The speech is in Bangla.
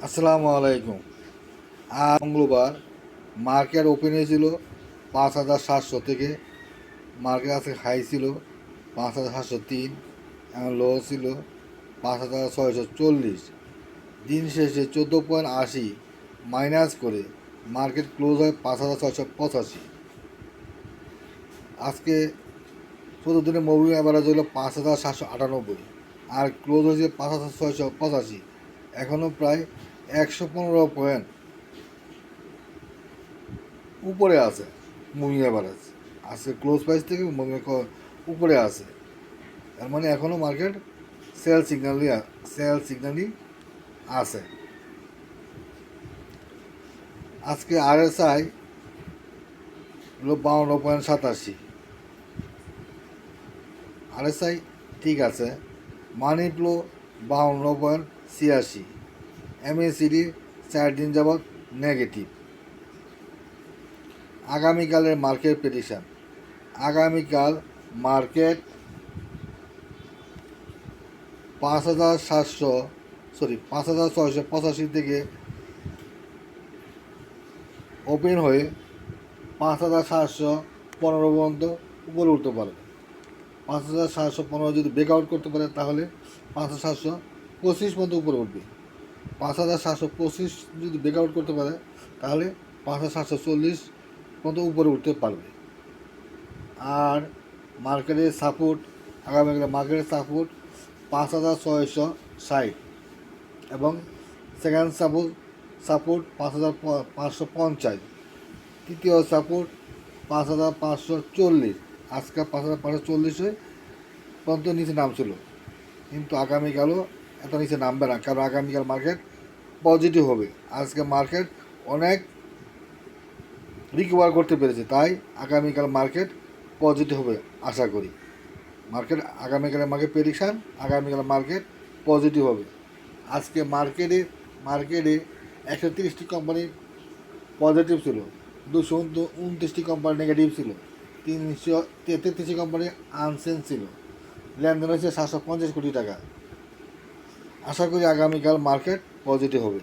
আসসালামু আলাইকুম। আজ মঙ্গলবার মার্কেট ওপেন হয়েছিল 5,700 থেকে। মার্কেট আজকে হাই ছিল 5,703, এবং লো ছিল 5,640। দিন শেষে 14.80 মাইনাস করে মার্কেট ক্লোজ হয় 5,685। আজকে 14 দিনের মুভিং অ্যাভারেজ হলো 5,798, আর ক্লোজ হয়েছে 5,685। এখনও প্রায় 115 পয়েন্ট উপরে আছে মুভিং অ্যাভারেজ। আজকে ক্লোজ প্রাইস থেকে উপরে আছে, তার মানে এখনও মার্কেট সেল সিগন্যালই আছে। আজকে RSI হলো 52.87। RSI ঠিক আছে। মানি ফ্লো 52.86। MACD 4 দিন যাবৎ নেগেটিভ। আগামীকালের মার্কেট প্রেডিকশান। আগামীকাল মার্কেট 5,685 থেকে ওপেন হয়ে 5,715 পর্যন্ত উপরে উঠতে পারে। 5,715 যদি ব্রেকআউট করতে পারে তাহলে 5,725 পর্যন্ত উপরে উঠবে। 5,725 যদি ব্রেকআউট করতে পারে তাহলে 5,740 পর্যন্ত উপরে উঠতে পারবে। আর মার্কেটের সাপোর্ট, আগামীকাল মার্কেটের সাপোর্ট 5,660, এবং সেকেন্ড সাপোর্ট 5,550। তৃতীয় সাপোর্ট 5,540। আজকে 5,540 পর্যন্ত নিচে নামছিল, কিন্তু আগামীকালও এত নিচে নামবে না, কারণ আগামীকাল মার্কেট পজিটিভ হবে। আজকে মার্কেট অনেক রিকভার করতে পেরেছে, তাই আগামীকাল মার্কেট পজিটিভ হবে আশা করি। আগামীকালের মার্কেট প্রেডিকশান, আগামীকাল মার্কেট পজিটিভ হবে। আজকে মার্কেটে 130টি কোম্পানি পজিটিভ ছিল, 229টি কোম্পানি নেগেটিভ ছিল, 333টি কোম্পানি আনসেন্স ছিল। লেনদেন হয়েছে 750 কোটি টাকা। আশা করি আগামীকাল মার্কেট পজিটিভ হবে।